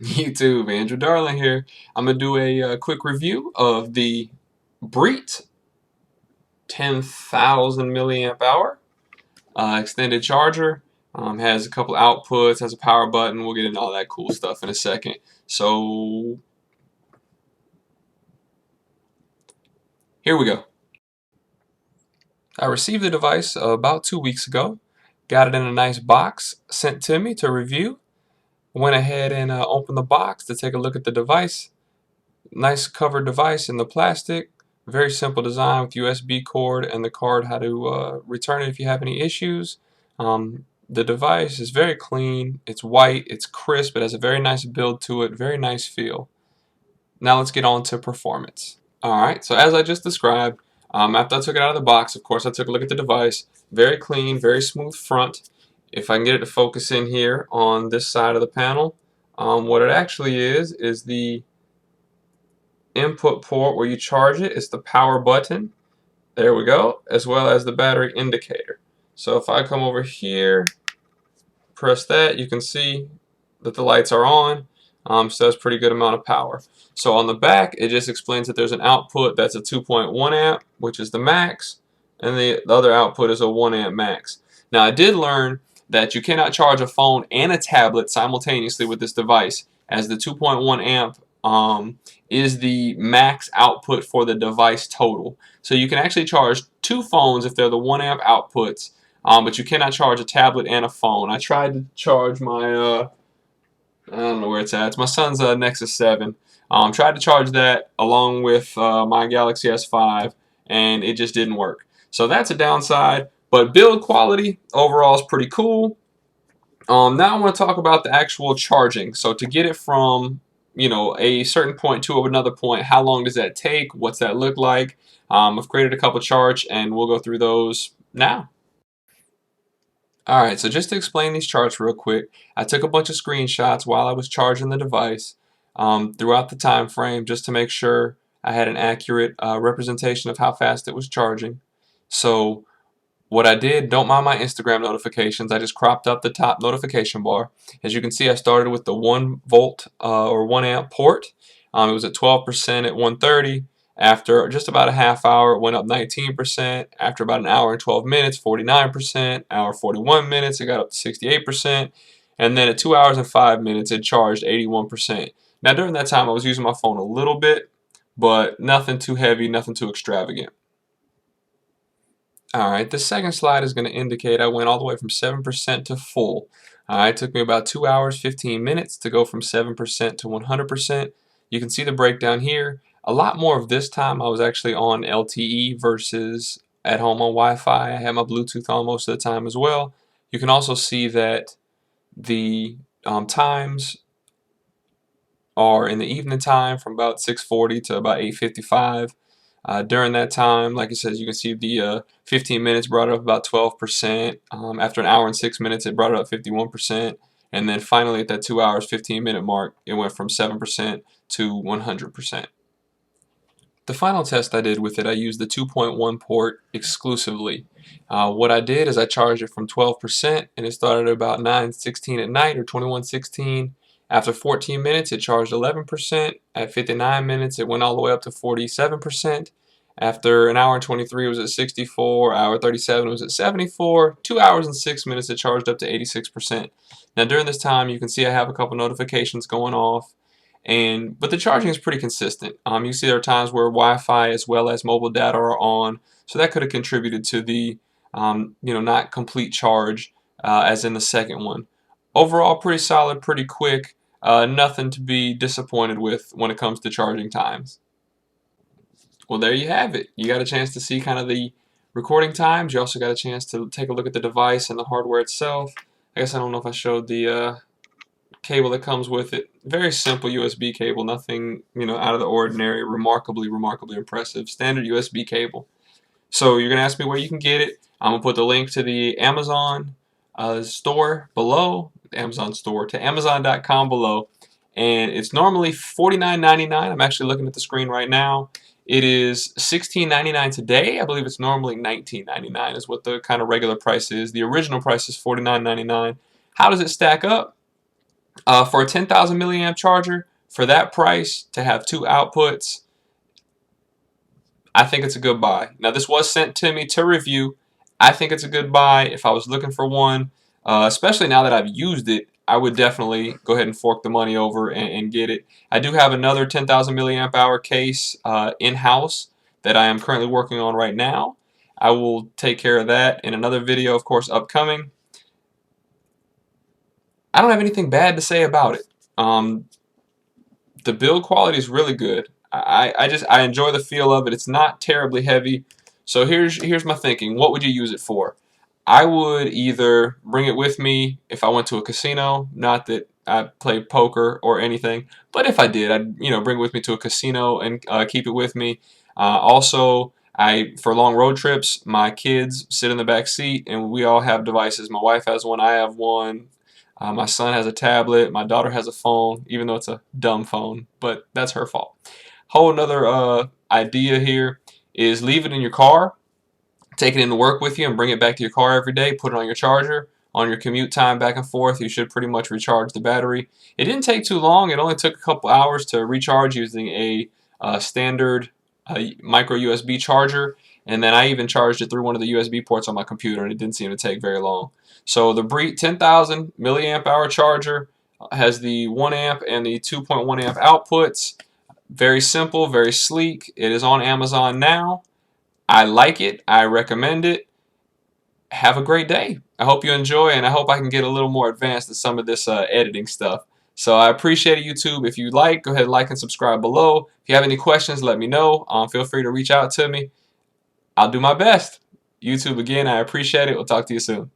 YouTube, Andrew Darling here. I'm going to do a quick review of the Breet 10,000 milliamp hour extended charger. Has a couple outputs, has a power button. We'll get into all that cool stuff in a second. So here we go. I received the device about 2 weeks ago. Got it in a nice box sent to me to review. Went ahead and opened the box to take a look at the device. Nice covered device in the plastic. Very simple design with USB cord and the card how to return it if you have any issues. The device is very clean. It's white. It's crisp. It has a very nice build to it. Very nice feel. Now let's get on to performance. Alright, so as I just described, after I took it out of the box, of course I took a look at the device. Very clean, very smooth front. If I can get it to focus in here on this side of the panel, what it actually is the input port where you charge it. It's the power button. There we go, as well as the battery indicator. So if I come over here, press that, you can see that the lights are on. So that's a pretty good amount of power. So on the back, it just explains that there's an output that's a 2.1 amp, which is the max, and the other output is a 1 amp max. Now I did learn that you cannot charge a phone and a tablet simultaneously with this device, as the 2.1 amp is the max output for the device total. So you can actually charge two phones if they're the 1 amp outputs, but you cannot charge a tablet and a phone. I tried to charge my I don't know where it's at. It's my son's Nexus 7. Tried to charge that along with my Galaxy S5, and it just didn't work. So that's a downside, but build quality overall is pretty cool. Now I want to talk about the actual charging. So to get it from a certain point to another point, how long does that take? What's that look like? I've created a couple charts, and we'll go through those now. Alright, so just to explain these charts real quick, I took a bunch of screenshots while I was charging the device throughout the time frame just to make sure I had an accurate representation of how fast it was charging. So what I did, don't mind my Instagram notifications, I just cropped up the top notification bar. As you can see, I started with the 1 volt or 1 amp port. It was at 12% at 1:30. After just about a half hour, it went up 19%. After about an hour and 12 minutes, 49%. Hour 41 minutes, it got up to 68%. And then at 2 hours and 5 minutes, it charged 81%. Now during that time, I was using my phone a little bit, but nothing too heavy, nothing too extravagant. Alright, the second slide is going to indicate I went all the way from 7% to full. Alright, it took me about 2 hours 15 minutes to go from 7% to 100%. You can see the breakdown here. A lot more of this time I was actually on LTE versus at home on Wi-Fi. I had my Bluetooth on most of the time as well. You can also see that the times are in the evening time from about 6:40 to about 8:55. During that time, like I said, you can see the 15 minutes brought it up about 12%. After an hour and 6 minutes, it brought it up 51%. And then finally, at that 2 hours, 15-minute mark, it went from 7% to 100%. The final test I did with it, I used the 2.1 port exclusively. What I did is I charged it from 12%, and it started at about 9:16 at night or 21:16. After 14 minutes, it charged 11%. At 59 minutes, it went all the way up to 47%. After an hour and 23, it was at 64. Hour 37, it was at 74. 2 hours and 6 minutes, it charged up to 86%. Now, during this time, you can see I have a couple notifications going off. But the charging is pretty consistent. You see there are times where Wi-Fi as well as mobile data are on, so that could have contributed to the not complete charge as in the second one. Overall, pretty solid, pretty quick. Nothing to be disappointed with when it comes to charging times. Well, there you have it. You got a chance to see kind of the recording times. You also got a chance to take a look at the device and the hardware itself. I guess I don't know if I showed the cable that comes with it. Very simple USB cable, nothing out of the ordinary, remarkably impressive. Standard USB cable. So you're gonna ask me where you can get it. I'm gonna put the link to the Amazon store below, the Amazon store, to Amazon.com below, and it's normally $49.99. I'm actually looking at the screen right now. It is $16.99 today. I believe it's normally $19.99 is what the kind of regular price is. The original price is $49.99. How does it stack up? For a 10,000 milliamp charger, for that price, to have two outputs, I think it's a good buy. Now, this was sent to me to review. I think it's a good buy. If I was looking for one, especially now that I've used it, I would definitely go ahead and fork the money over and get it. I do have another 10,000 milliamp hour case in-house that I am currently working on right now. I will take care of that in another video, of course, upcoming. I don't have anything bad to say about it. The build quality is really good. I enjoy the feel of it. It's not terribly heavy. So here's my thinking. What would you use it for? I would either bring it with me if I went to a casino. Not that I play poker or anything, but if I did, I'd bring it with me to a casino and keep it with me. Also, for long road trips, my kids sit in the back seat and we all have devices. My wife has one. I have one. My son has a tablet. My daughter has a phone, even though it's a dumb phone, but that's her fault. Whole another idea here is leave it in your car, take it into work with you, and bring it back to your car every day. Put it on your charger. On your commute time back and forth, you should pretty much recharge the battery. It didn't take too long. It only took a couple hours to recharge using a standard micro USB charger, and then I even charged it through one of the USB ports on my computer, and it didn't seem to take very long. So the Breet 10,000 milliamp hour charger has the 1 amp and the 2.1 amp outputs. Very simple, very sleek. It is on Amazon now. I like it. I recommend it. Have a great day. I hope you enjoy, and I hope I can get a little more advanced at some of this editing stuff. So I appreciate it, YouTube. If you like, go ahead and like and subscribe below. If you have any questions, let me know. Feel free to reach out to me. I'll do my best. YouTube, again, I appreciate it. We'll talk to you soon.